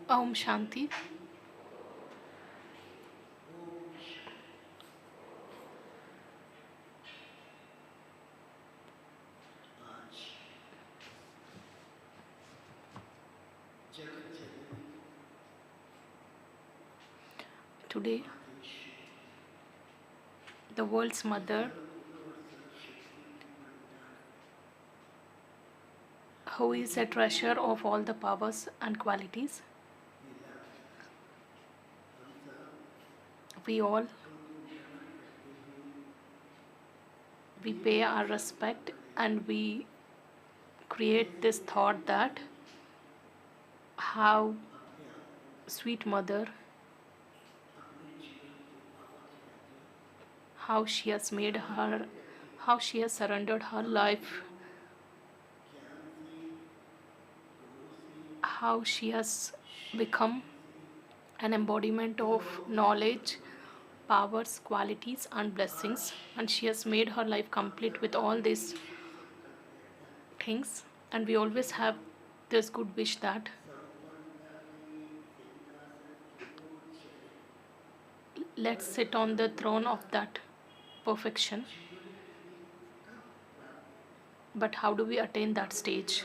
Om Shanti. Today, the world's mother, who is a treasure of all the powers and qualities, we all we pay our respect and we create this thought that how sweet mother, how she has made her, how she has surrendered her life, how she has become an embodiment of knowledge, powers, qualities, and blessings, and she has made her life complete with all these things. And we always have this good wish that let's sit on the throne of that perfection. But how do we attain that stage?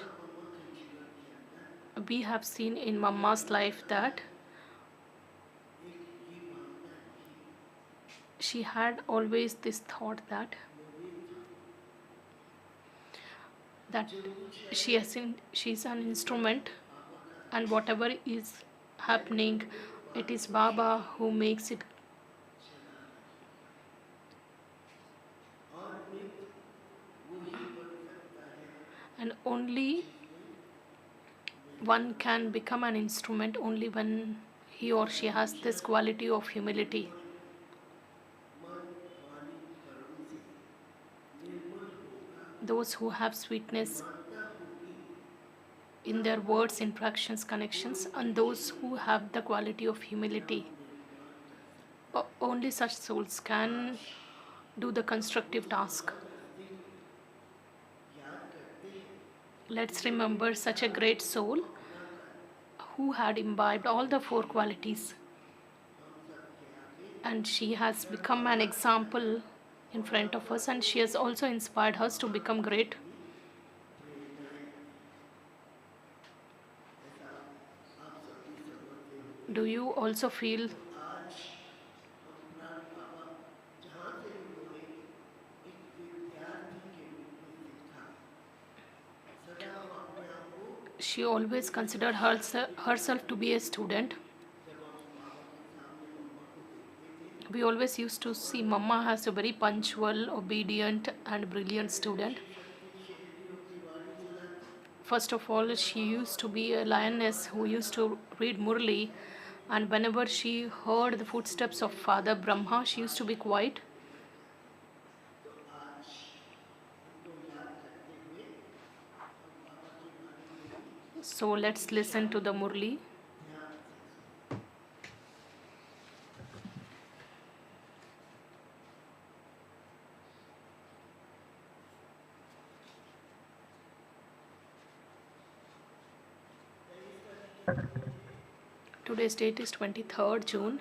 We have seen in Mama's life that she had always this thought that she's an instrument, and whatever is happening, it is Baba who makes it. And only one can become an instrument only when he or she has this quality of humility. Those who have sweetness in their words, interactions, connections, and those who have the quality of humility, only such souls can do the constructive task. Let's remember such a great soul who had imbibed all the four qualities, and she has become an example in front of us, and she has also inspired us to become great. Do you also feel she always considered herself to be a student? We always used to see Mama as a very punctual, obedient, and brilliant student. First of all, she used to be a lioness who used to read Murli, and whenever she heard the footsteps of Father Brahma, she used to be quiet. So let's listen to the Murli. Today's date is 23rd June,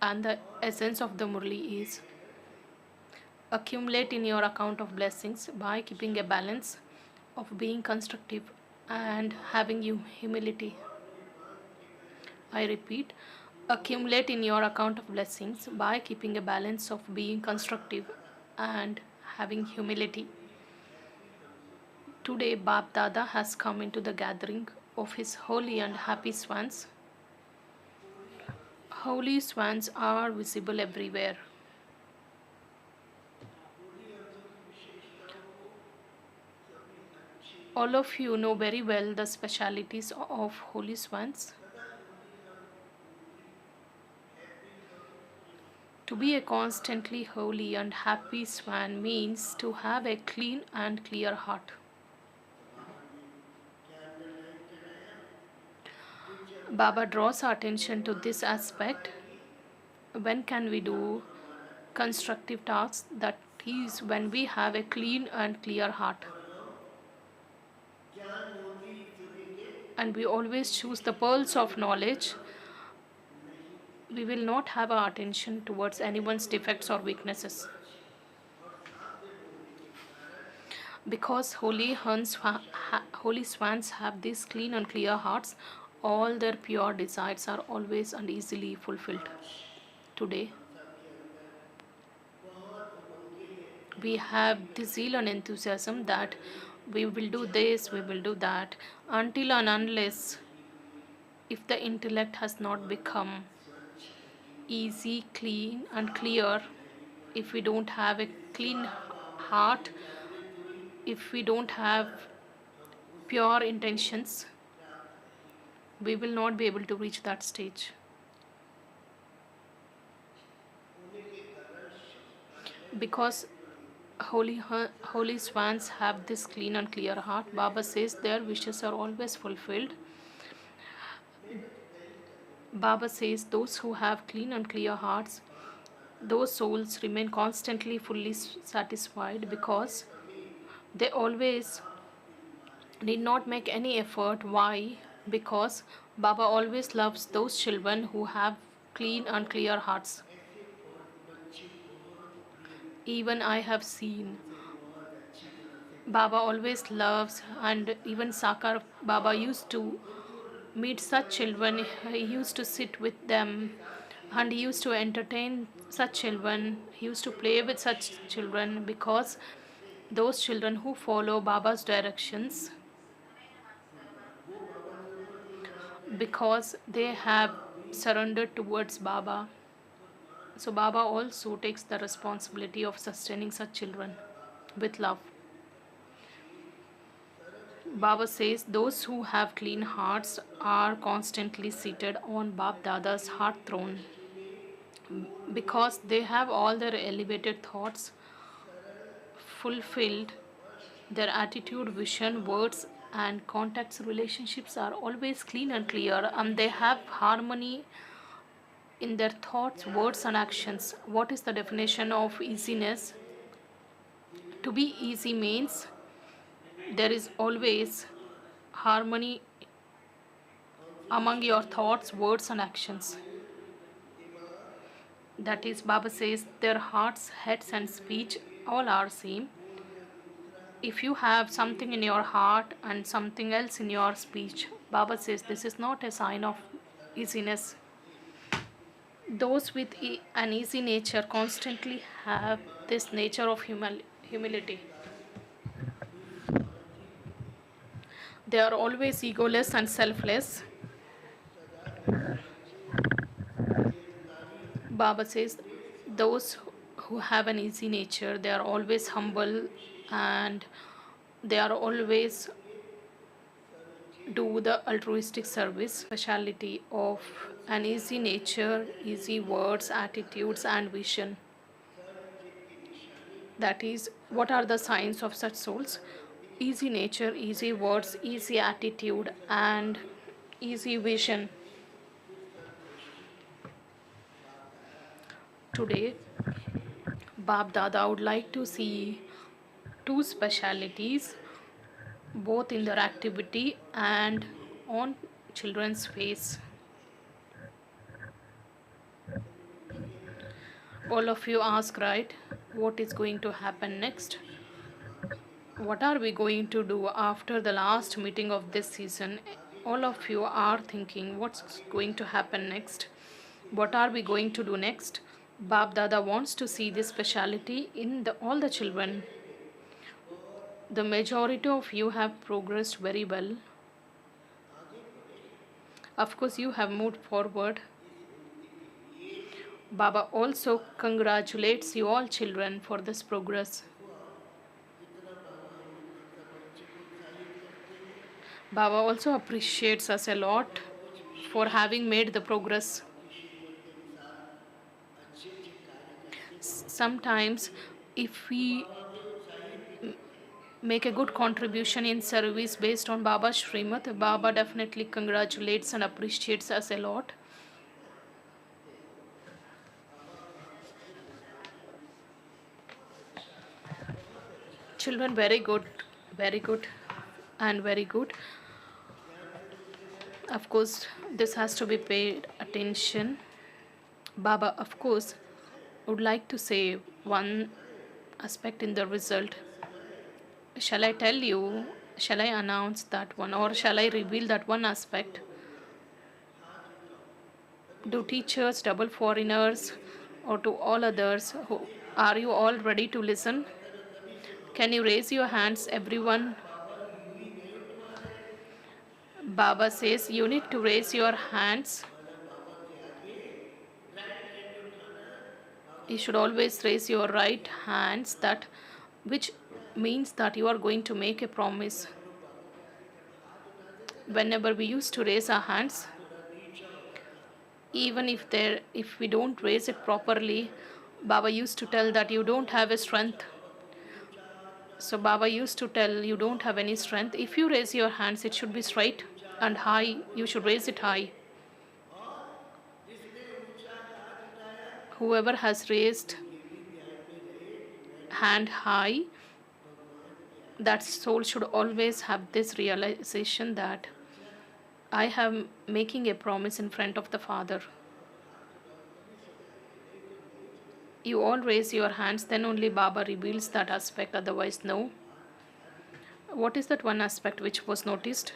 and the essence of the Murli is: accumulate in your account of blessings by keeping a balance of being constructive and having humility. I repeat, accumulate in your account of blessings by keeping a balance of being constructive and having humility. Today, Bab Dada has come into the gathering of his holy and happy swans. Holy swans are visible everywhere. All of you know very well the specialities of holy swans. To be a constantly holy and happy swan means to have a clean and clear heart. Baba draws our attention to this aspect. When can we do constructive tasks? That is when we have a clean and clear heart. and we always choose the pearls of knowledge, we will not have our attention towards anyone's defects or weaknesses. Because holy swans have these clean and clear hearts, all their pure desires are always and easily fulfilled. Today, we have the zeal and enthusiasm that we will do this, we will do that, until and unless if the intellect has not become easy, clean, and clear, if we don't have a clean heart, if we don't have pure intentions, we will not be able to reach that stage. Because holy swans have this clean and clear heart, Baba says their wishes are always fulfilled. Baba says those who have clean and clear hearts, those souls remain constantly fully satisfied because they always need not make any effort. Why? Because Baba always loves those children who have clean and clear hearts. Even I have seen Baba always loves, and even Sakar Baba used to meet such children. He used to sit with them and he used to entertain such children. He used to play with such children because those children who follow Baba's directions, because they have surrendered towards Baba. So Baba also takes the responsibility of sustaining such children with love. Baba says those who have clean hearts are constantly seated on Bab Dada's heart throne because they have all their elevated thoughts fulfilled. Their attitude, vision, words, and contacts, relationships are always clean and clear, and they have harmony in their thoughts, words, and actions. What is the definition of easiness? To be easy means there is always harmony among your thoughts, words, and actions. That is, Baba says their hearts, heads, and speech all are same. If you have something in your heart and something else in your speech, Baba says this is not a sign of easiness. Those with an easy nature constantly have this nature of humility. They are always egoless and selfless. Baba says those who have an easy nature, they are always humble and they are always do the altruistic service. Speciality of an easy nature, easy words, attitudes, and vision. That is, what are the signs of such souls? Easy nature, easy words, easy attitude, and easy vision. Today, Bab Dada would like to see two specialities, both in their activity and on children's face. All of you ask, right, what is going to happen next? What are we going to do after the last meeting of this season? All of you are thinking, what's going to happen next? What are we going to do next? Bab Dada wants to see this speciality in all the children. The majority of you have progressed very well. Of course, you have moved forward. Baba also congratulates you all children for this progress. Baba also appreciates us a lot for having made the progress. Sometimes, if we make a good contribution in service based on Baba's Srimad, Baba definitely congratulates and appreciates us a lot. Children, very good, and very good. Of course, this has to be paid attention. Baba, of course, would like to say one aspect in the result. Shall I tell you? Shall I announce that one, or shall I reveal that one aspect? Do teachers, double foreigners, or to all others, are you all ready to listen? Can you raise your hands, everyone? Baba says you need to raise your hands. You should always raise your right hands, that which means that you are going to make a promise. Whenever we used to raise our hands, even if we don't raise it properly, Baba used to tell that you don't have a strength. So Baba used to tell you don't have any strength. If you raise your hands, it should be straight and high. You should raise it high. Whoever has raised hand high, that soul should always have this realization that I am making a promise in front of the Father. You all raise your hands, then only Baba reveals that aspect, otherwise no. What is that one aspect which was noticed?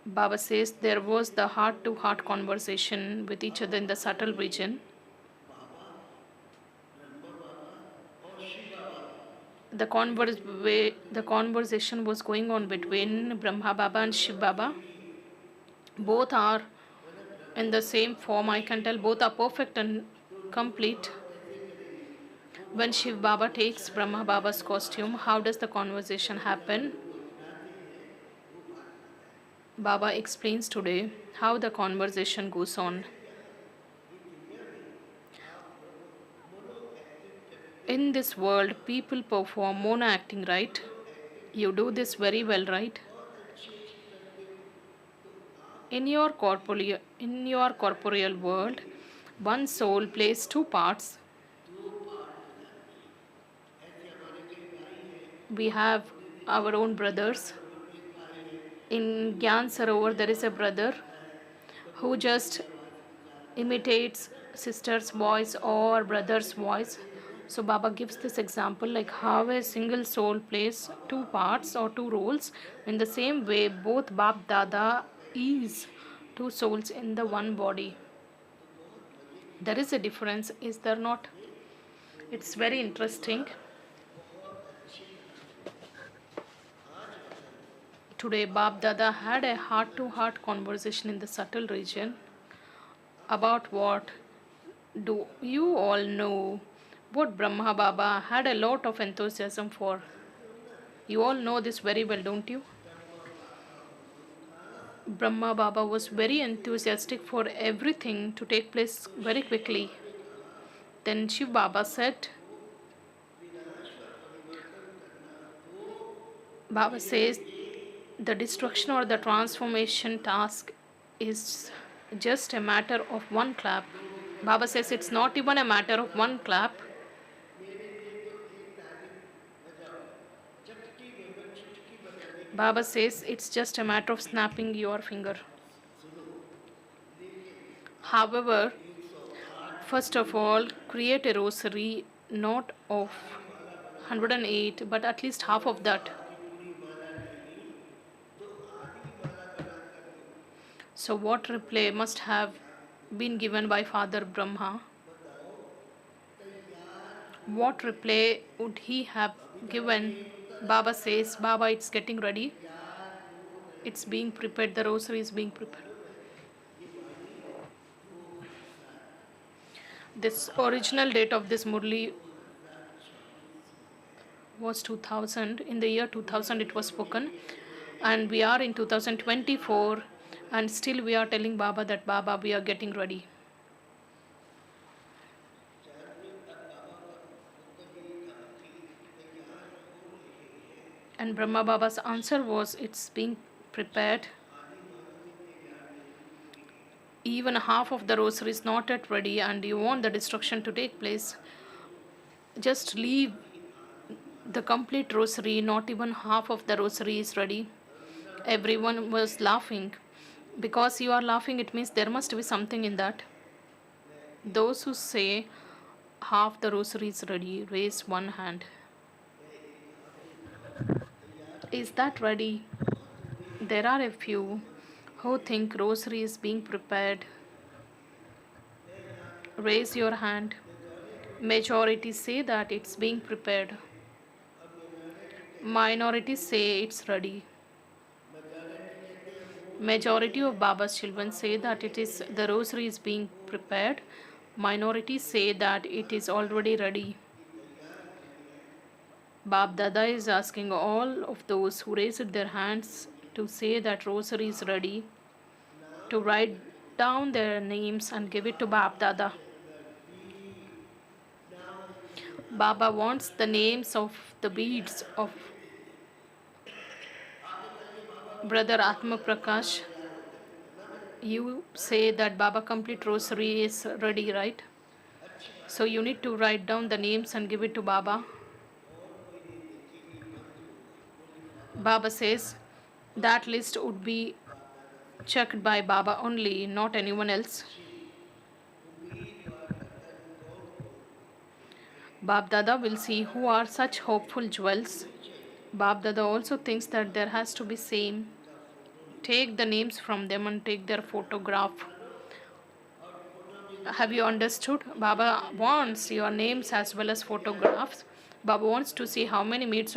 Baba says there was the heart-to-heart conversation with each other in the subtle region. The conversation was going on between Brahma Baba and Shiv Baba. Both are in the same form. I can tell both are perfect and complete. When Shiv Baba takes Brahma Baba's costume, how does the conversation happen? Baba explains today how the conversation goes on. In this world, people perform mono acting, right? You do this very well, right? In your corporeal world, one soul plays two parts. We have our own brothers. In Gyan Sarovar, there is a brother who just imitates sister's voice or brother's voice. So Baba gives this example like how a single soul plays two parts or two roles. In the same way, both Bab Dada is two souls in the one body. There is a difference, is there not? It's very interesting. Today, Bab Dada had a heart-to-heart conversation in the subtle region. About what? Do you all know what Brahma Baba had a lot of enthusiasm for? You all know this very well, don't you? Brahma Baba was very enthusiastic for everything to take place very quickly. Then Shiv Baba said, Baba says the destruction or the transformation task is just a matter of one clap. Baba says it's not even a matter of one clap. Baba says it's just a matter of snapping your finger. However, first of all, create a rosary not of 108, but at least half of that. So, what reply must have been given by Father Brahma? What reply would he have given? Baba says, Baba, it's getting ready. It's being prepared. The rosary is being prepared. This original date of this Murli was 2000. In the year 2000, it was spoken. And we are in 2024. And still we are telling Baba that, Baba, we are getting ready. And Brahma Baba's answer was, it's being prepared. Even half of the rosary is not yet ready and you want the destruction to take place. Just leave The complete rosary, not even half of the rosary is ready. Everyone was laughing. Because you are laughing, it means there must be something in that. Those who say half the rosary is ready, raise one hand. Is that ready? There are a few who think rosary is being prepared. Raise your hand. Majority say that it's being prepared. Minority say it's ready. Majority of Baba's children say that the rosary is being prepared. Minority say that it is already ready. Bab Dada is asking all of those who raised their hands to say that rosary is ready to write down their names and give it to Bab Dada. Baba wants the names of the beads of Brother Atma Prakash. You say that Baba Complete Rosary is ready, right? So you need to write down the names and give it to Baba. Baba says that list would be checked by Baba only, not anyone else. Bab Dada will see who are such hopeful jewels. Bab Dada also thinks that there has to be same. Take the names from them and take their photograph. Have you understood? Baba wants your names as well as photographs. Baba wants to see how many beads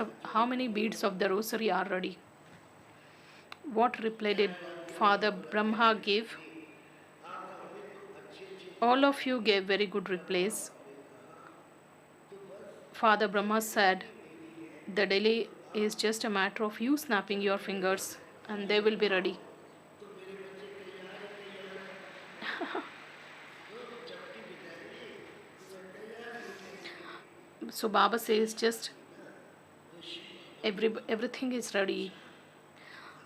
of the rosary are ready. What reply did Father Brahma give? All of you gave very good replies. Father Brahma said, the delay is just a matter of you snapping your fingers and they will be ready. So Baba says just everything is ready.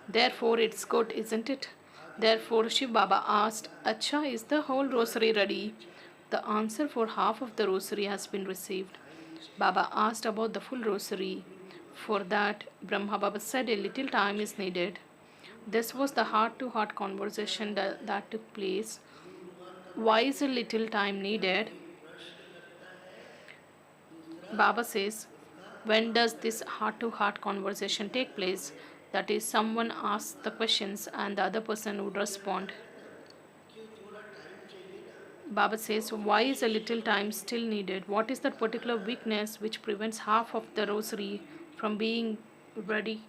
Therefore it's good, isn't it? Therefore Shiv Baba asked, Acha, is the whole rosary ready? The answer for half of the rosary has been received. Baba asked about the full rosary. For that, Brahma Baba said a little time is needed. This was the heart-to-heart conversation that took place. Why is a little time needed? Baba says, when does this heart-to-heart conversation take place? That is, someone asks the questions and the other person would respond. Baba says, why is a little time still needed? What is that particular weakness which prevents half of the rosary from being ready?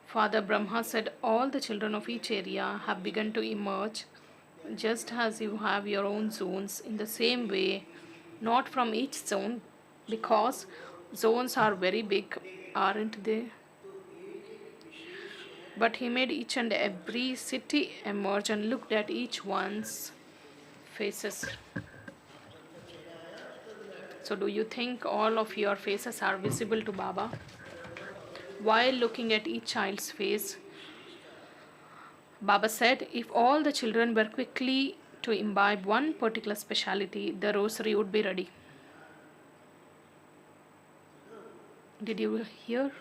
Father Brahma said, all the children of each area have begun to emerge, just as you have your own zones, in the same way, not from each zone, because zones are very big, aren't they? But he made each and every city emerge and looked at each one's faces. So do you think all of your faces are visible to Baba? While looking at each child's face, Baba said, if all the children were quickly to imbibe one particular speciality, the rosary would be ready. Did you hear?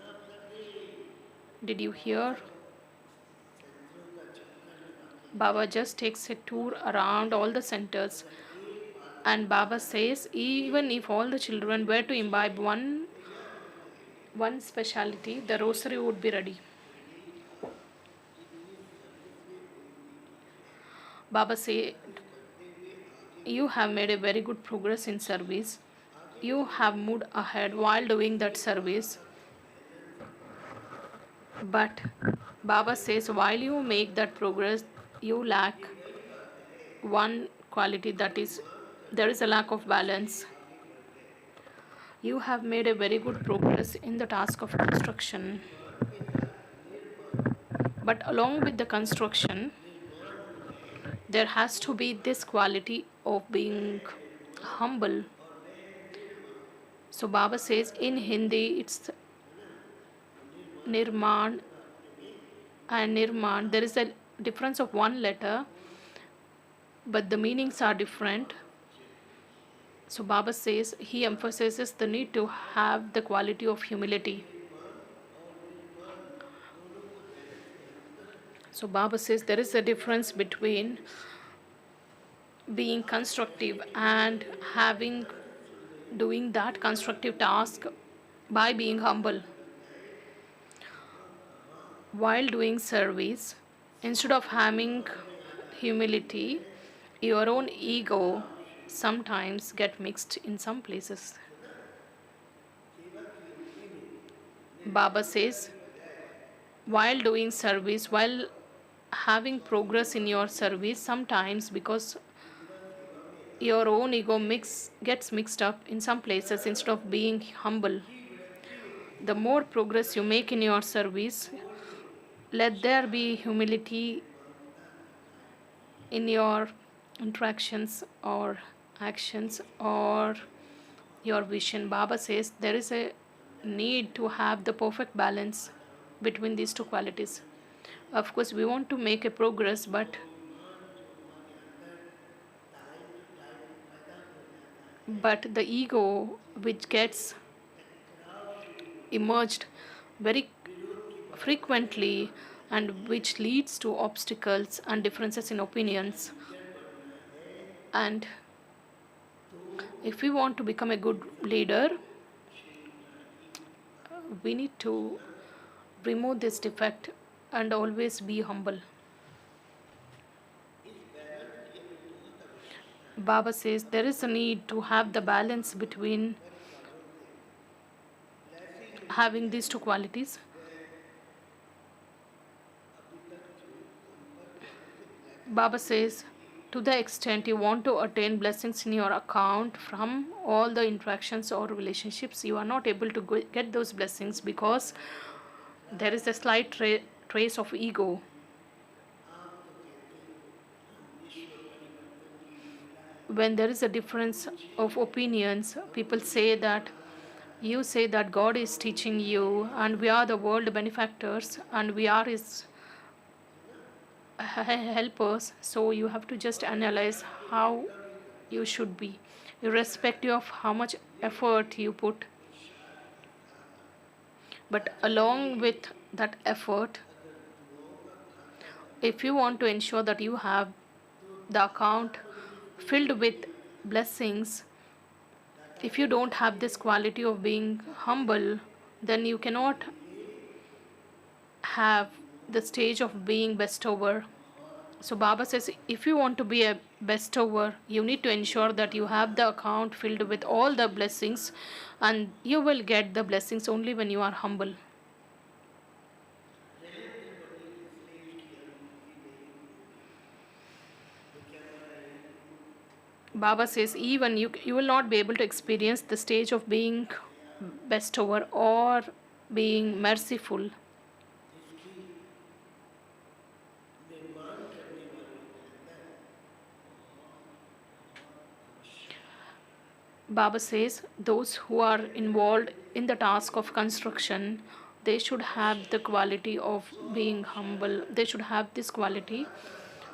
Did you hear? Baba just takes a tour around all the centers, and Baba says, even if all the children were to imbibe one speciality, the rosary would be ready. Baba said, you have made a very good progress in service. You have moved ahead while doing that service. But Baba says, while you make that progress, you lack one quality, that is, there is a lack of balance. You have made a very good progress in the task of construction. But along with the construction, there has to be this quality of being humble. So Baba says in Hindi, it's Nirman and Nirman. There is a difference of one letter, but the meanings are different. So Baba says he emphasizes the need to have the quality of humility. So Baba says there is a difference between being constructive and having doing that constructive task by being humble. While doing service, instead of having humility, your own ego sometimes get mixed in some places. Baba says, while doing service, while having progress in your service, sometimes because your own ego gets mixed up in some places instead of being humble. The more progress you make in your service, let there be humility in your interactions or actions or your vision. Baba says there is a need to have the perfect balance between these two qualities. Of course, we want to make a progress, but the ego which gets emerged very frequently and which leads to obstacles and differences in opinions. And if we want to become a good leader, we need to remove this defect and always be humble. Baba says there is a need to have the balance between having these two qualities. Baba says, to the extent you want to attain blessings in your account from all the interactions or relationships, you are not able to get those blessings because there is a slight trace of ego. When there is a difference of opinions, people say that you say that God is teaching you and we are the world benefactors and we are his helpers, so you have to just analyze how you should be, irrespective of how much effort you put. But along with that effort, if you want to ensure that you have the account filled with blessings, if you don't have this quality of being humble, then you cannot have the stage of being bestower. So Baba says if you want to be a bestower, you need to ensure that you have the account filled with all the blessings, and you will get the blessings only when you are humble. Baba says even you will not be able to experience the stage of being bestower or being merciful. Baba says those who are involved in the task of construction, they should have the quality of being humble. They should have this quality.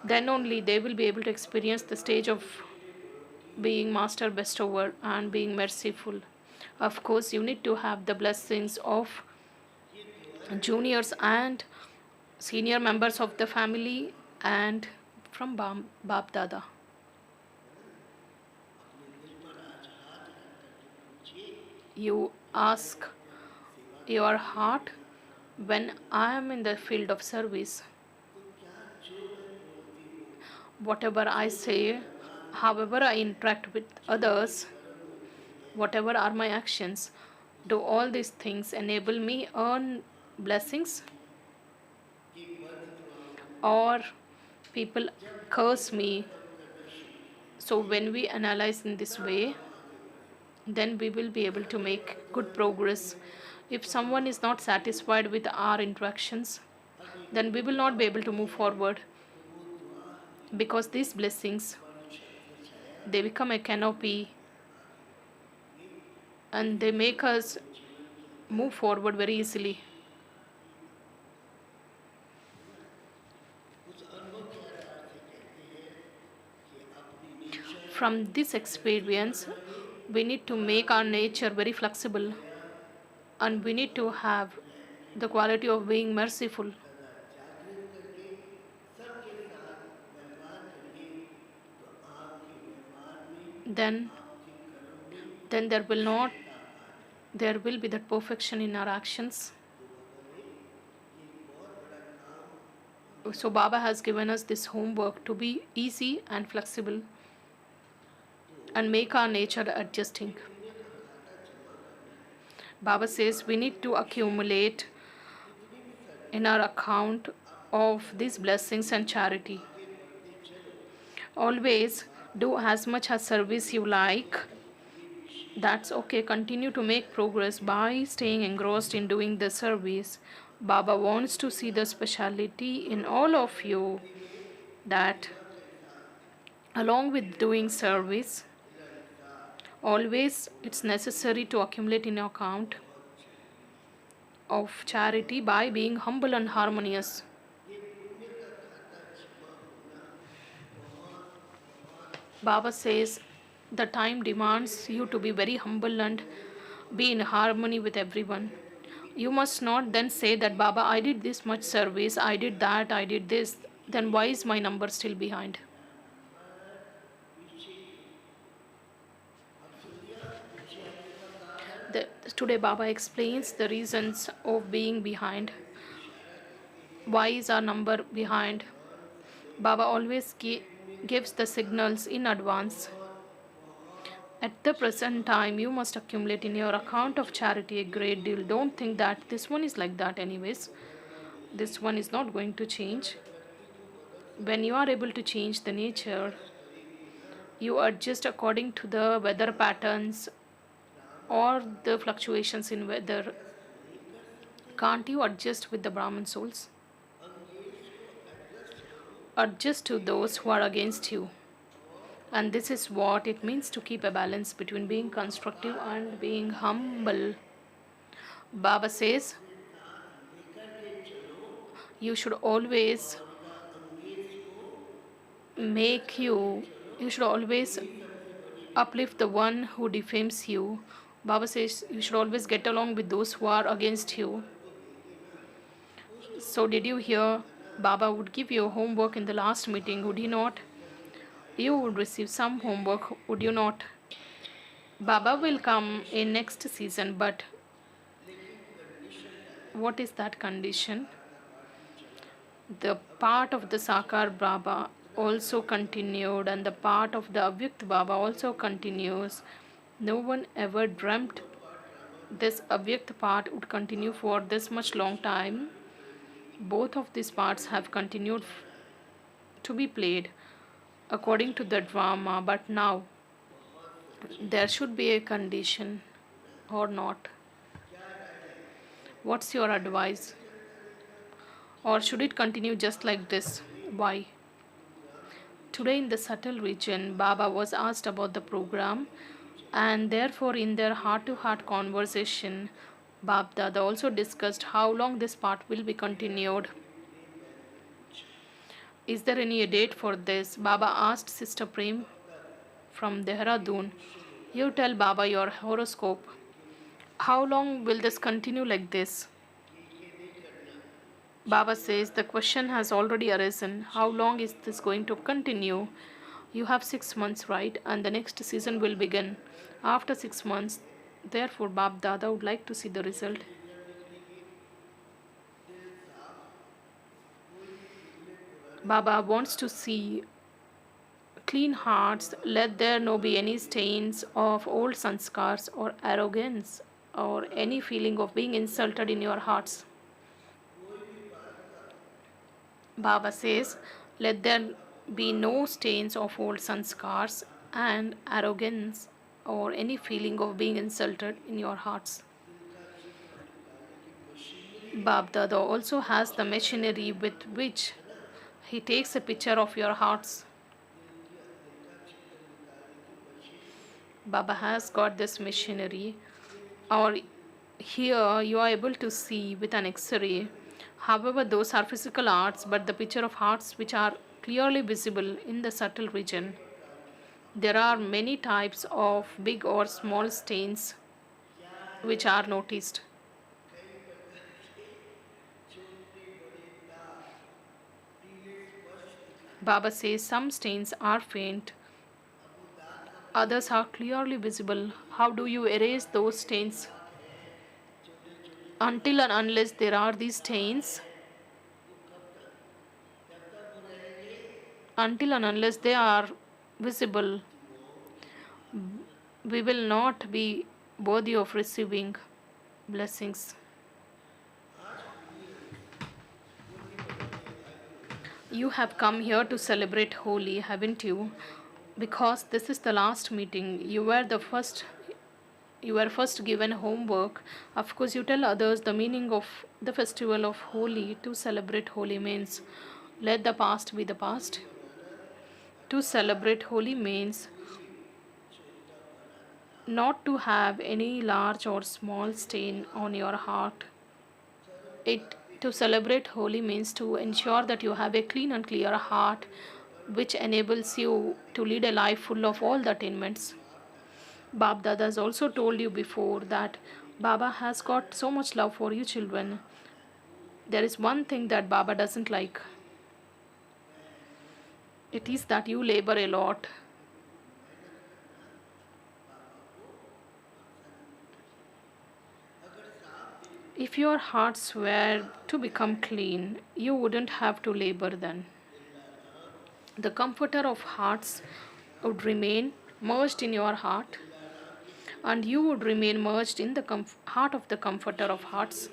Then only they will be able to experience the stage of being master bestower and being merciful. Of course, you need to have the blessings of juniors and senior members of the family and from Bab Dada. You ask your heart, when I am in the field of service, whatever I say, however I interact with others, whatever are my actions, do all these things enable me earn blessings, or people curse me? So when we analyze in this way, then we will be able to make good progress. If someone is not satisfied with our interactions, then we will not be able to move forward, because these blessings, they become a canopy and they make us move forward very easily. From this experience, We need to make our nature very flexible, and we need to have the quality of being merciful. Then, then there will be that perfection in our actions. So Baba has given us this homework to be easy and flexible and make our nature adjusting. Baba says we need to accumulate in our account of these blessings and charity. Always do as much as service you like. That's okay. Continue to make progress by staying engrossed in doing the service. Baba wants to see the speciality in all of you, that along with doing service, always it's necessary to accumulate in your account of charity by being humble and harmonious. Baba says the time demands you to be very humble and be in harmony with everyone. You must not then say that Baba, I did this much service, I did that, I did this, then why is my number still behind? Today Baba explains the reasons of being behind. Why is our number behind? Baba always gives the signals in advance. At the present time, you must accumulate in your account of charity a great deal. Don't think that this one is like that anyways. This one is not going to change. When you are able to change the nature, you adjust according to the weather patterns or the fluctuations in weather. Can't you adjust with the Brahman souls? Adjust to those who are against you. And this is what it means to keep a balance between being constructive and being humble. Baba says you should always you should always uplift the one who defames you. Baba says you should always get along with those who are against you. So did you hear? Baba would give you homework in the last meeting, would he not? You would receive some homework, would you not? Baba will come in next season, but what is that condition? The part of the Sakar Baba also continued, and the part of the Avyakt Baba also continues. No one ever dreamt this Avyakt part would continue for this much long time. Both of these parts have continued to be played according to the drama, but now there should be a condition or not. What's your advice? Or should it continue just like this? Why? Today in the subtle region, Baba was asked about the program, and therefore in their heart-to-heart conversation, Bab Dada also discussed how long this part will be continued. Is there any date for this? Baba asked Sister Prem from Dehradun. You tell Baba your horoscope. How long will this continue like this? Baba says the question has already arisen. How long is this going to continue? You have 6 months, right? And the next season will begin after 6 months. Therefore, Bab Dada would like to see the result. Baba wants to see clean hearts. Let there no be any stains of old sanskars or arrogance or any feeling of being insulted in your hearts. Baba says, let there be no stains of old sanskars and arrogance or any feeling of being insulted in your hearts. Bab Dada also has the machinery with which he takes a picture of your hearts. Baba has got this machinery, or here you are able to see with an X-ray. However, those are physical arts, but the picture of hearts which are clearly visible in the subtle region. There are many types of big or small stains which are noticed. Baba says some stains are faint, others are clearly visible. How do you erase those stains? Until and unless there are these stains, until and unless they are visible, we will not be worthy of receiving blessings. You have come here to celebrate Holi, haven't you? Because this is the last meeting. You were first given homework. Of course, you tell others the meaning of the festival of Holi. To celebrate Holi means let the past be the past. To celebrate Holi means not to have any large or small stain on your heart. It to celebrate Holi means to ensure that you have a clean and clear heart, which enables you to lead a life full of all the attainments. Bab Dada has also told you before that Baba has got so much love for you children. There is one thing that Baba doesn't like. It is that you labor a lot. If your hearts were to become clean, you wouldn't have to labor then. The comforter of hearts would remain merged in your heart, and you would remain merged in the heart of the comforter of hearts.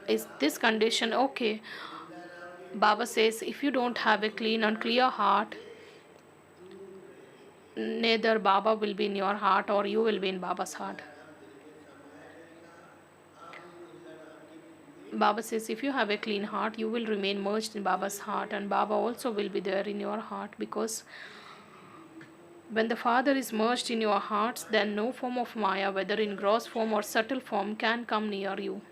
Is this condition okay? Baba says if you don't have a clean and clear heart, neither Baba will be in your heart or you will be in Baba's heart. Baba says if you have a clean heart, you will remain merged in Baba's heart, and Baba also will be there in your heart, because when the Father is merged in your hearts, then no form of Maya, whether in gross form or subtle form, can come near you.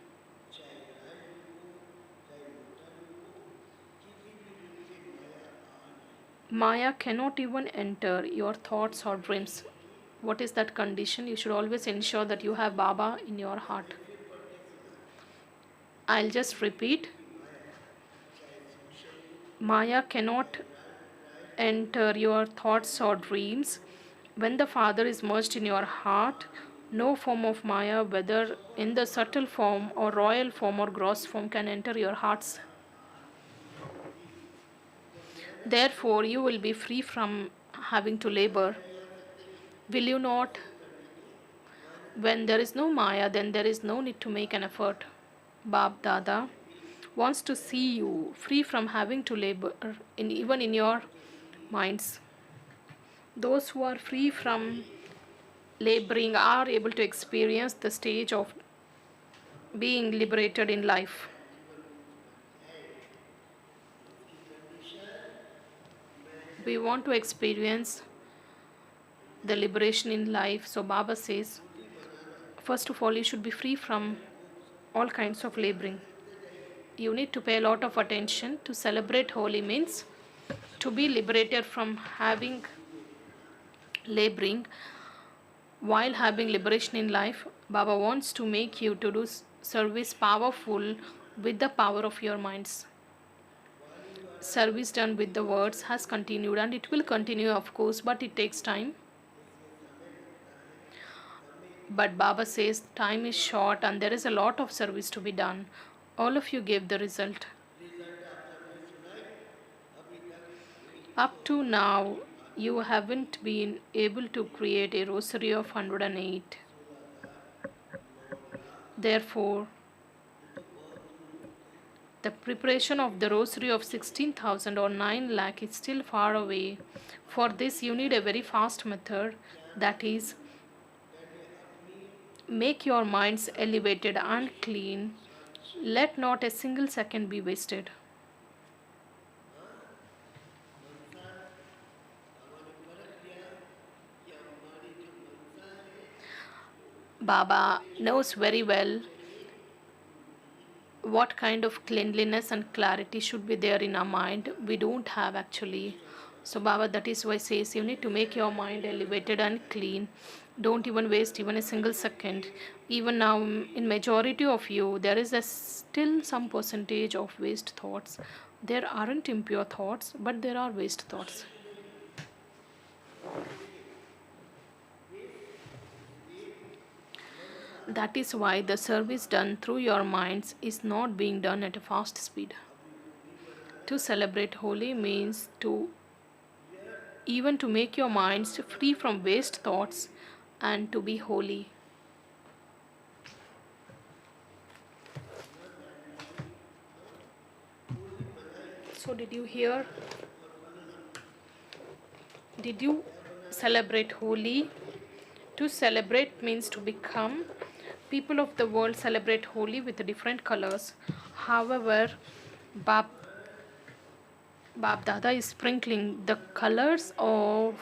Maya cannot even enter your thoughts or dreams. What is that condition? You should always ensure that you have Baba in your heart. I'll just repeat. Maya cannot enter your thoughts or dreams. When the Father is merged in your heart, no form of Maya, whether in the subtle form or royal form or gross form, can enter your hearts. Therefore, you will be free from having to labor. Will you not? When there is no Maya, then there is no need to make an effort. Bab Dada wants to see you free from having to labor, even in your minds. Those who are free from laboring are able to experience the stage of being liberated in life. We want to experience the liberation in life. So Baba says, first of all, you should be free from all kinds of laboring. You need to pay a lot of attention. To celebrate Holi means to be liberated from having laboring. While having liberation in life, Baba wants to make you to do service powerful with the power of your minds. Service done with the words has continued, and it will continue, of course, but it takes time. But Baba says time is short and there is a lot of service to be done. All of you gave the result. Up to now, you haven't been able to create a rosary of 108. Therefore, the preparation of the rosary of 16,000 or 9 lakh is still far away. For this, you need a very fast method, that is, make your minds elevated and clean. Let not a single second be wasted. Baba knows very well what kind of cleanliness and clarity should be there in our mind. We don't have actually. So Baba, that is why says you need to make your mind elevated and clean. Don't even waste even a single second. Even now, in majority of you, there is a still some percentage of waste thoughts. There aren't impure thoughts, but there are waste thoughts. That is why the service done through your minds is not being done at a fast speed. To celebrate Holi means to even to make your minds free from waste thoughts and to be holy. So did you hear? Did you celebrate Holi? To celebrate means to become. People of the world celebrate Holi with different colors. However, Bab, Bab Dada is sprinkling the colors of.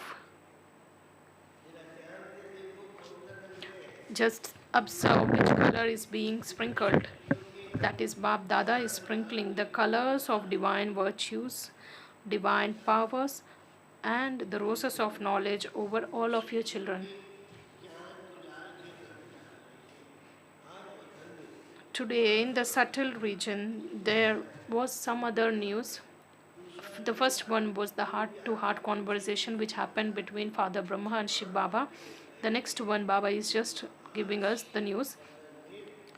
Just observe which color is being sprinkled. That is, Bab Dada is sprinkling the colors of divine virtues, divine powers, and the roses of knowledge over all of your children. Today, in the subtle region, there was some other news. The first one was the heart to heart conversation which happened between Father Brahma and Shiv Baba. The next one, Baba is just giving us the news.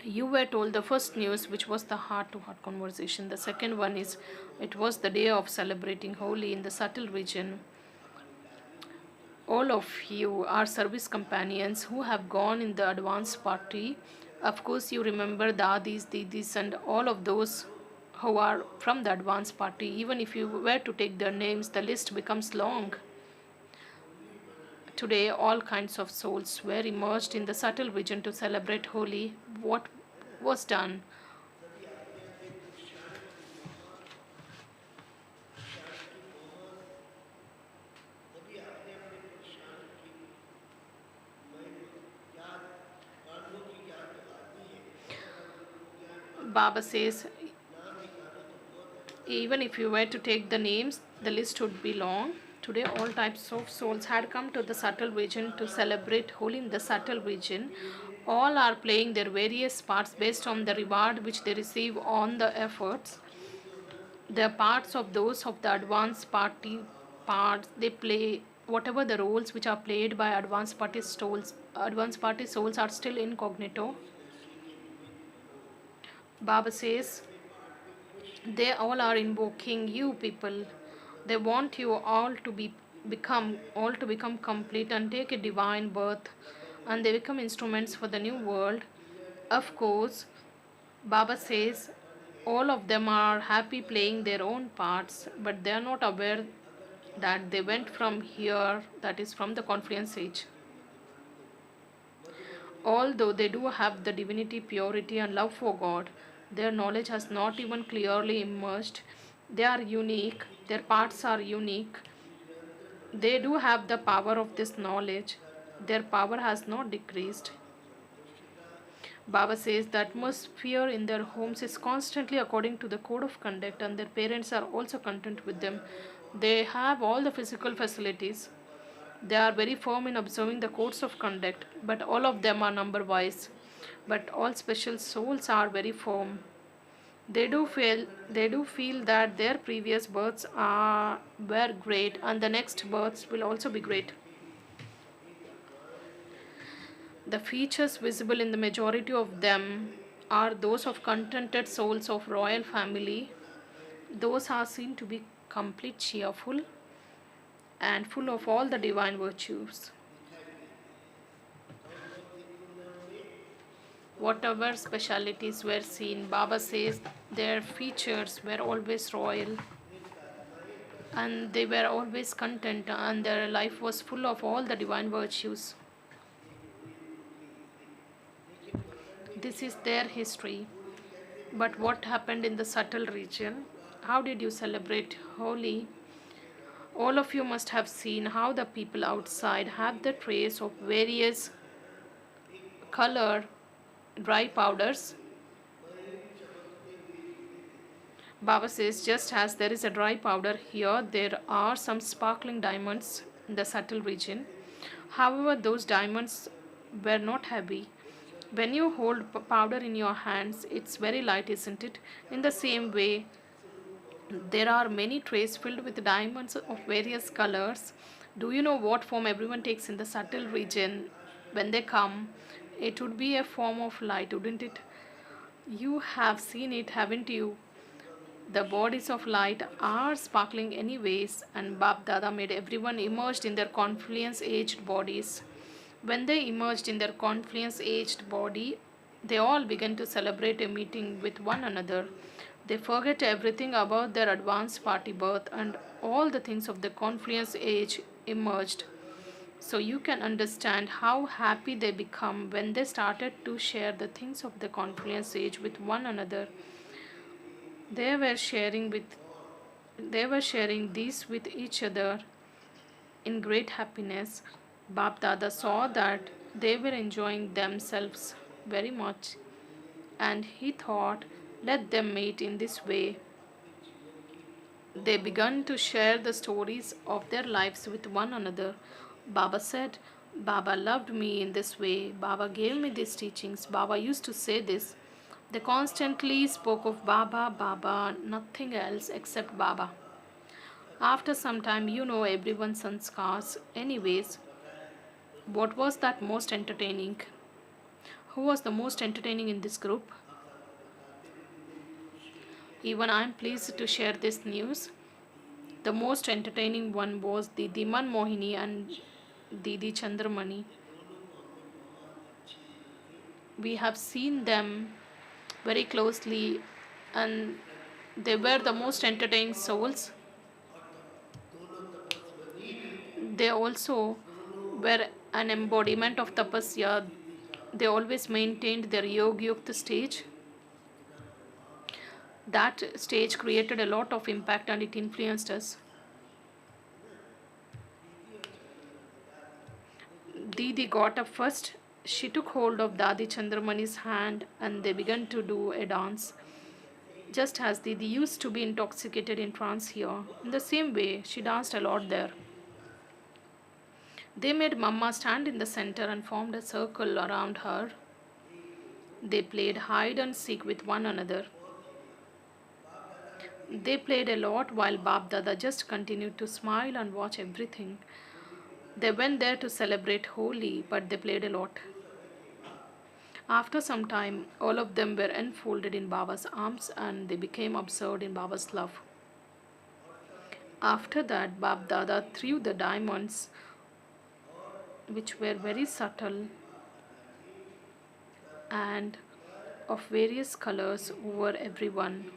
You were told the first news, which was the heart to heart conversation. The second one is it was the day of celebrating Holi in the subtle region. All of you are service companions who have gone in the advance party. Of course, you remember Dadis, Didis, and all of those who are from the advance party. Even if you were to take their names, the list becomes long. Today, all kinds of souls were immersed in the subtle region to celebrate Holi. What was done? Baba says, even if you were to take the names, the list would be long. Today, all types of souls had come to the subtle region to celebrate Holi in the subtle region. All are playing their various parts based on the reward which they receive on the efforts. The parts of those of the advanced party parts, they play whatever the roles which are played by advanced party souls. Advanced party souls are still incognito. Baba says, they all are invoking you people. They want you all to become complete and take a divine birth, and they become instruments for the new world. Of course, Baba says all of them are happy playing their own parts, but they are not aware that they went from here, that is from the confluence age. Although they do have the divinity, purity, and love for God, their knowledge has not even clearly emerged. They are unique, their parts are unique. They do have the power of this knowledge. Their power has not decreased. Baba says the atmosphere in their homes is constantly according to the code of conduct, and their parents are also content with them. They have all the physical facilities. They are very firm in observing the codes of conduct, but all of them are number wise. But all special souls are very firm. They do feel that their previous births were great, and the next births will also be great. The features visible in the majority of them are those of contented souls of royal family. Those are seen to be complete cheerful and full of all the divine virtues. Whatever specialities were seen, Baba says their features were always royal, and they were always content, and their life was full of all the divine virtues. This is their history. But what happened in the subtle region? How did you celebrate Holi? All of you must have seen how the people outside have the trays of various color dry powders. Baba says, just as there is a dry powder here, there are some sparkling diamonds in the subtle region. However, those diamonds were not heavy. When you hold powder in your hands, it's very light, isn't it? In the same way, there are many trays filled with diamonds of various colors. Do you know what form everyone takes in the subtle region when they come? It would be a form of light, wouldn't it? You have seen it, haven't you? The bodies of light are sparkling anyways, and Bab Dada made everyone immersed in their confluence aged bodies. When they emerged in their confluence aged body, they all began to celebrate a meeting with one another. They forget everything about their advanced party birth, and all the things of the confluence age emerged. So you can understand how happy they become when they started to share the things of the confluence age with one another. They were sharing with they were sharing these with each other in great happiness. Bab Dada saw that they were enjoying themselves very much, and he thought, let them meet in this way. They began to share the stories of their lives with one another. Baba said, Baba loved me in this way. Baba gave me these teachings. Baba used to say this. They constantly spoke of Baba, Baba, nothing else except Baba. After some time, everyone's sanskars. Anyways, what was that most entertaining? Who was the most entertaining in this group? Even I am pleased to share this news. The most entertaining one was Didi Manmohini and Didi Chandramani. We have seen them very closely, and they were the most entertaining souls. They also were an embodiment of tapasya. They always maintained their Yog Yukta stage. That stage created a lot of impact and it influenced us. Didi got up first. She took hold of Dadi Chandramani's hand and they began to do a dance. Just as Didi used to be intoxicated in trance here, in the same way, she danced a lot there. They made Mamma stand in the center and formed a circle around her. They played hide and seek with one another. They played a lot while Bab Dada just continued to smile and watch everything. They went there to celebrate Holi, but they played a lot. After some time, all of them were enfolded in Baba's arms and they became absorbed in Baba's love. After that, Bab Dada threw the diamonds, which were very subtle and of various colors, over everyone.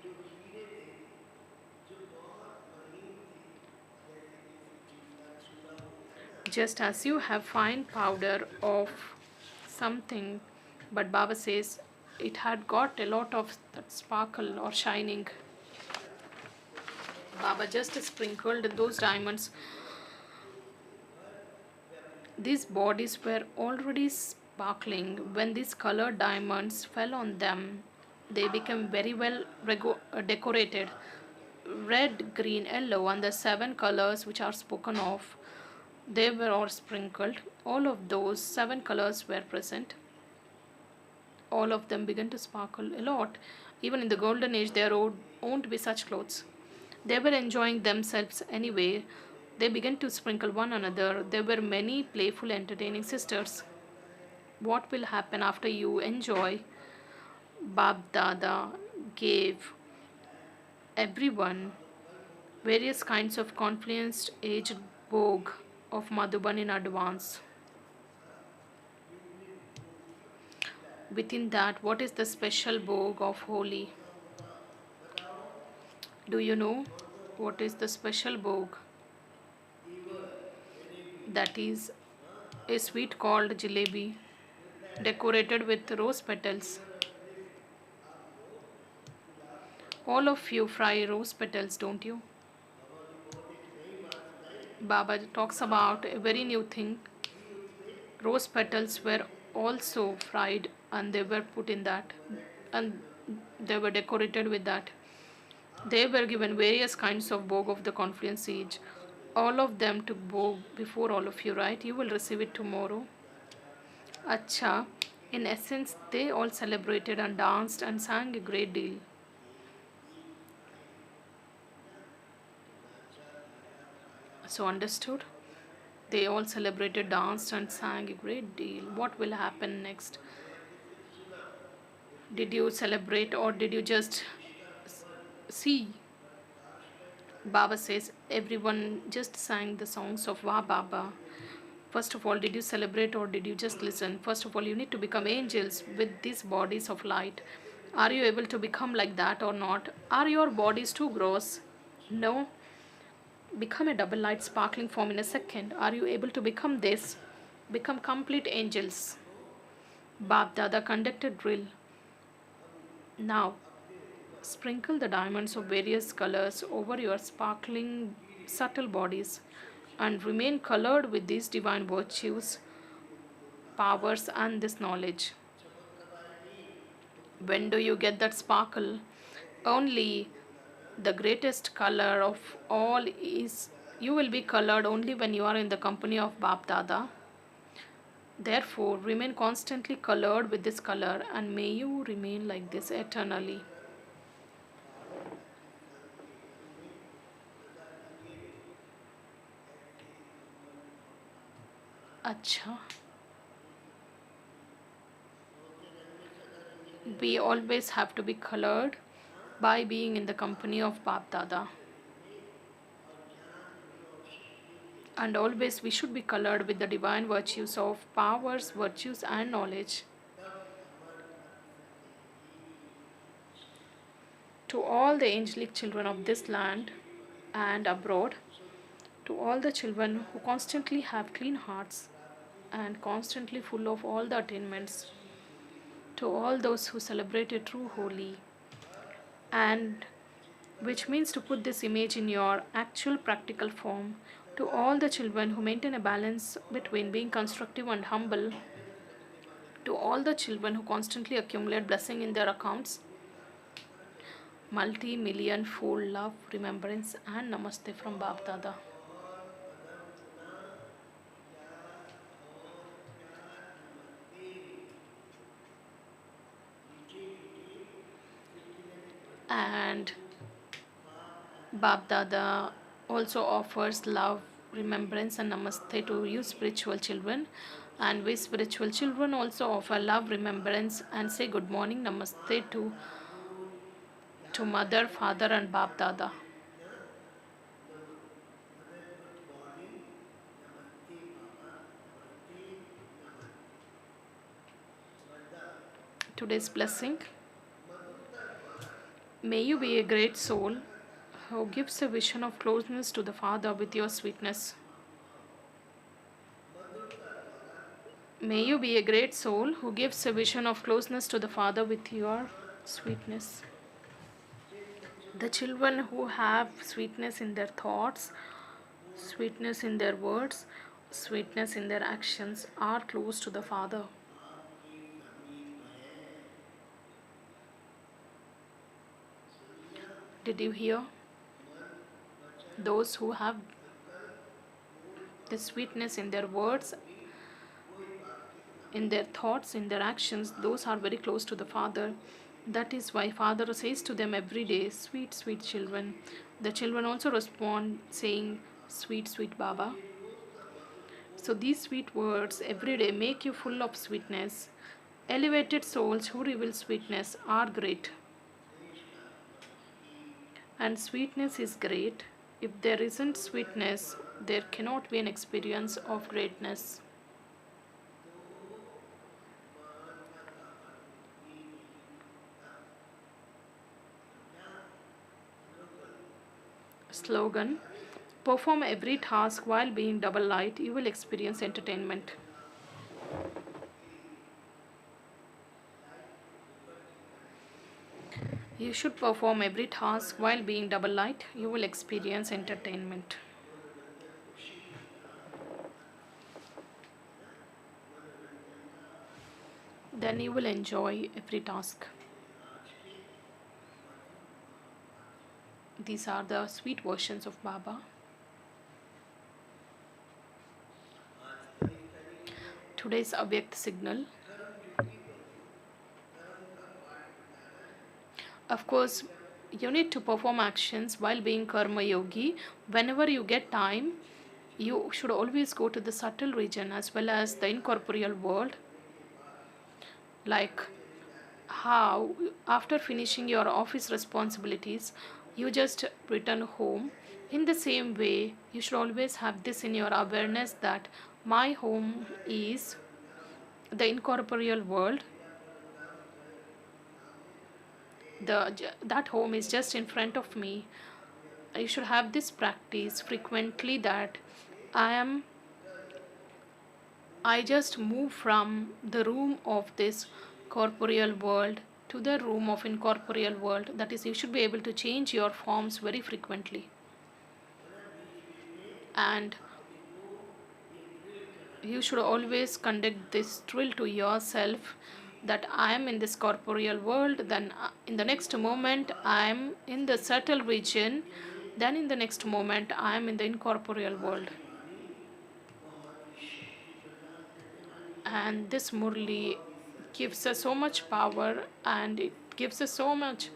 Just as you have fine powder of something, but Baba says it had got a lot of that sparkle or shining. Baba just sprinkled those diamonds. These bodies were already sparkling. When these colored diamonds fell on them, they became very well decorated. Red, green, yellow, and the 7 colors which are spoken of, they were all sprinkled. All of those 7 colors were present. All of them began to sparkle a lot. Even in the golden age, there won't be such clothes. They were enjoying themselves anyway. They began to sprinkle one another. There were many playful, entertaining sisters. What will happen after you enjoy? Bab Dada gave everyone various kinds of confluenced aged bhog of Madhuban in advance. Within that, what is the special bhog of Holi? Do you know what is the special bhog? That is a sweet called jalebi, decorated with rose petals. All of you fry rose petals, don't you? Baba talks about a very new thing. Rose petals were also fried and they were put in that, and they were decorated with that. They were given various kinds of bhog of the confluence age. All of them took bhog before all of you, right? You will receive it tomorrow. Acha. In essence, they all celebrated and danced and sang a great deal. So, understood? They all celebrated, danced, and sang a great deal. What will happen next? Did you celebrate or did you just see? Baba says everyone just sang the songs of Wah Baba. First of all, did you celebrate or did you just listen? First of all, you need to become angels with these bodies of light. Are you able to become like that or not? Are your bodies too gross? No. Become a double light sparkling form in a second. Are you able to become this? Become complete angels. Bab Dada conducted drill. Now, sprinkle the diamonds of various colors over your sparkling, subtle bodies and remain colored with these divine virtues, powers, and this knowledge. When do you get that sparkle? Only the greatest color of all is you will be colored only when you are in the company of Bap Dada. Therefore, remain constantly colored with this color and may you remain like this eternally. Acha. We always have to be colored by being in the company of Bap Dada. And always we should be colored with the divine virtues of powers, virtues, and knowledge. To all the angelic children of this land and abroad, to all the children who constantly have clean hearts and constantly full of all the attainments, to all those who celebrate a true holy, and which means to put this image in your actual practical form, to all the children who maintain a balance between being constructive and humble, to all the children who constantly accumulate blessing in their accounts, multi-million fold love, remembrance, and namaste from Bap Dada. And Bap Dada also offers love, remembrance, and namaste to you spiritual children. And we spiritual children also offer love, remembrance, and say good morning, namaste to mother, father, and Bap Dada. Today's blessing. May you be a great soul who gives a vision of closeness to the Father with your sweetness. May you be a great soul who gives a vision of closeness to the Father with your sweetness. The children who have sweetness in their thoughts, sweetness in their words, sweetness in their actions are close to the Father. Did you hear? Those who have the sweetness in their words, in their thoughts, in their actions, those are very close to the Father. That is why Father says to them every day, sweet, sweet children. The children also respond saying, sweet, sweet Baba. So these sweet words every day make you full of sweetness. Elevated souls who reveal sweetness are great. And sweetness is great. If there isn't sweetness, there cannot be an experience of greatness. Slogan: perform every task while being double light, you will experience entertainment. You should perform every task while being double light, you will experience entertainment. Then you will enjoy every task. These are the sweet versions of Baba. Today's Avyakt signal. Of course, you need to perform actions while being karma yogi. Whenever you get time, you should always go to the subtle region as well as the incorporeal world. Like how, after finishing your office responsibilities, you just return home. In the same way, you should always have this in your awareness that my home is the incorporeal world. That home is just in front of me. You should have this practice frequently that I am I just move from the room of this corporeal world to the room of incorporeal world. That is, you should be able to change your forms very frequently. And you should always conduct this drill to yourself that I am in this corporeal world, then in the next moment I am in the subtle region, then in the next moment I am in the incorporeal world. And this Murli gives us so much power and it gives us so much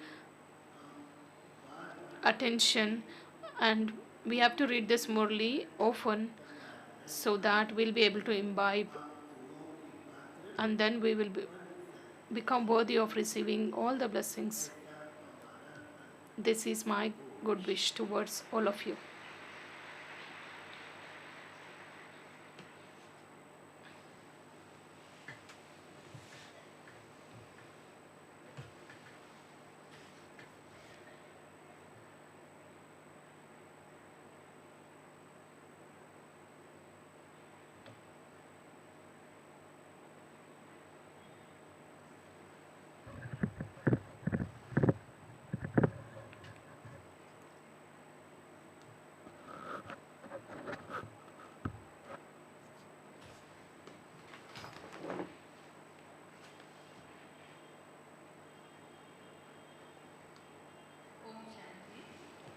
attention, and we have to read this Murli often so that we'll be able to imbibe, and then we will become worthy of receiving all the blessings. This is my good wish towards all of you.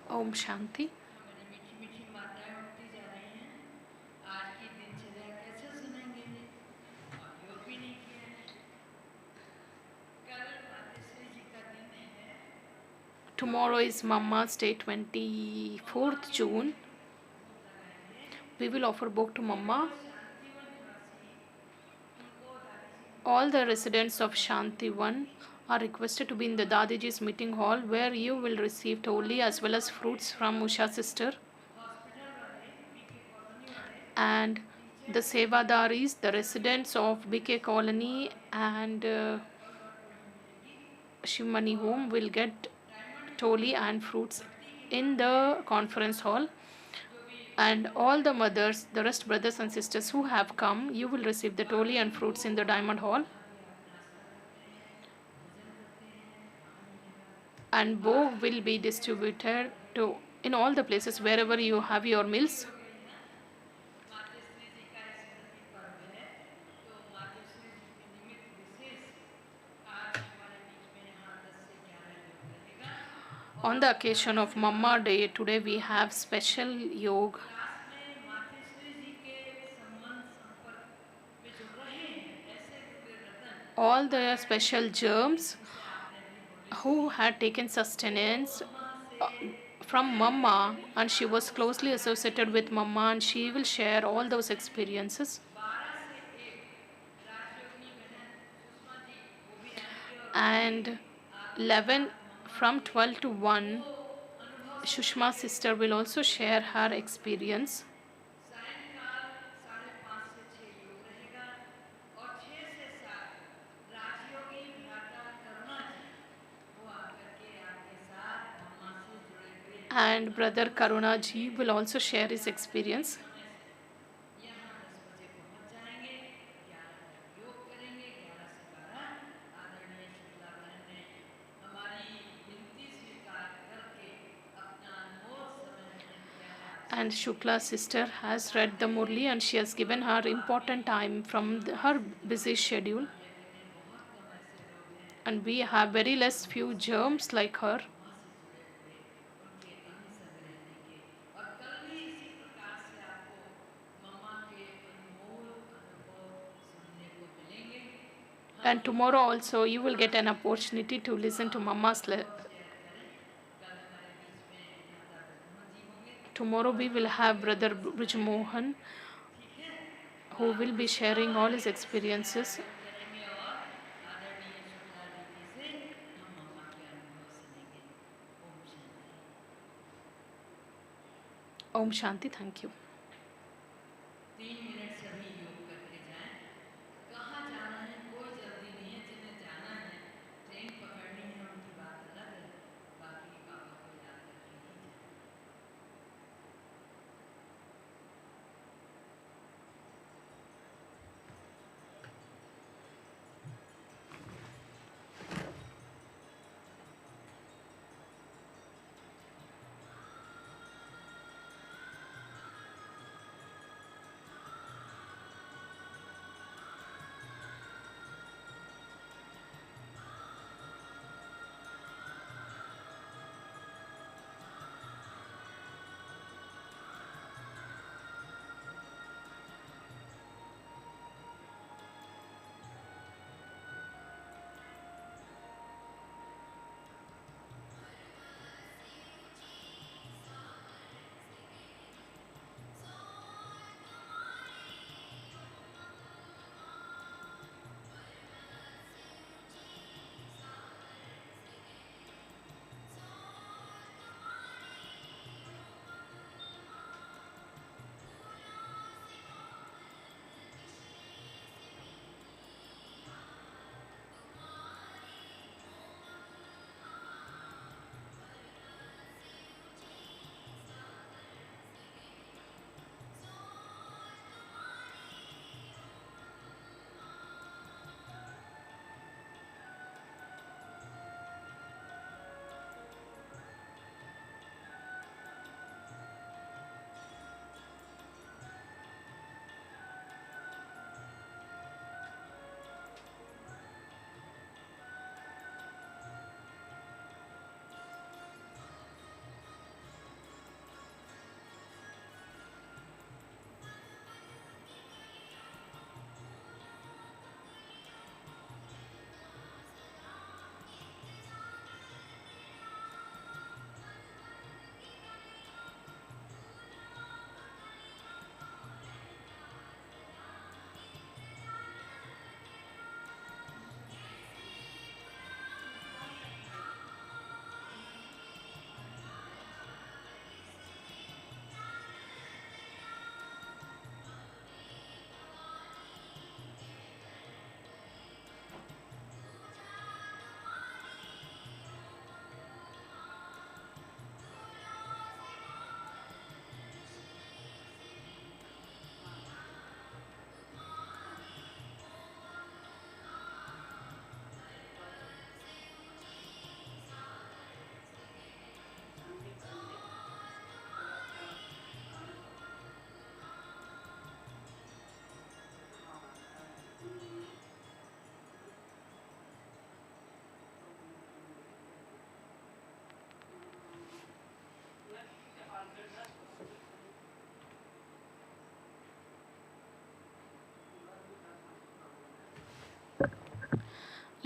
Om Shanti. Tomorrow is Mama's Day, 24th June. We will offer book to Mama. All the residents of Shantivan are requested to be in the Dadiji's meeting hall, where you will receive toli as well as fruits from Usha sister. And the Sevadaris, the residents of BK colony and Shivmani home, will get toli and fruits in the conference hall. And all the mothers, the rest brothers and sisters who have come, you will receive the toli and fruits in the diamond hall. And bhog will be distributed to in all the places wherever you have your meals. On the occasion of Mama Day, today we have special yoga. All the special germs who had taken sustenance from Mama, and she was closely associated with Mama, and she will share all those experiences. And 11 from 12 to 1, Shushma sister will also share her experience. And brother Karuna ji will also share his experience. And Shukla sister has read the Murli and she has given her important time from her busy schedule. And we have very less few germs like her. And tomorrow also you will get an opportunity to listen to tomorrow we will have Brother Brujmohan, who will be sharing all his experiences. Om Shanti. Thank you.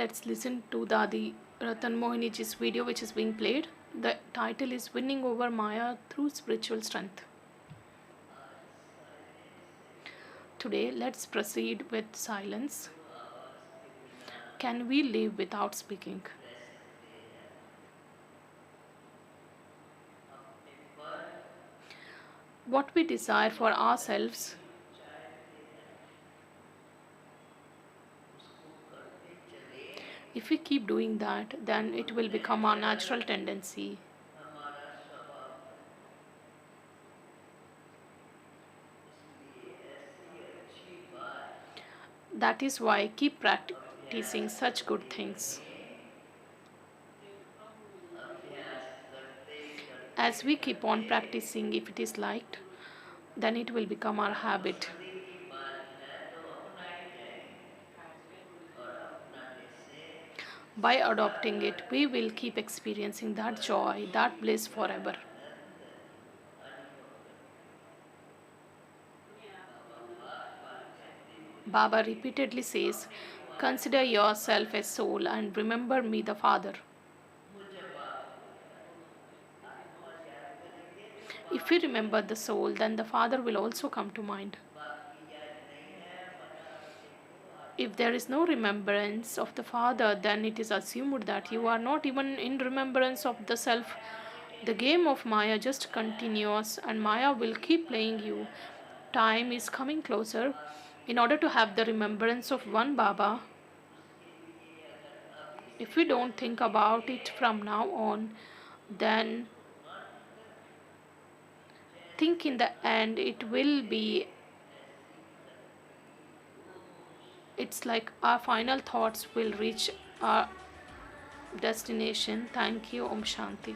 Let's listen to Dadi Ratan Mohiniji's video, which is being played. The title is Winning Over Maya Through Spiritual Strength. Today, let's proceed with silence. Can we live without speaking? What we desire for ourselves, if we keep doing that, then it will become our natural tendency. That is why keep practicing such good things. As we keep on practicing, if it is liked, then it will become our habit. By adopting it, we will keep experiencing that joy, that bliss forever. Baba repeatedly says, Consider yourself a soul and remember me, the Father. If we remember the soul, then the Father will also come to mind. If there is no remembrance of the Father, then it is assumed that you are not even in remembrance of the Self. The game of Maya just continues, and Maya will keep playing you. Time is coming closer. In order to have the remembrance of one Baba, if we don't think about it from now on, then think in the end it's like our final thoughts will reach our destination. Thank you. Om Shanti.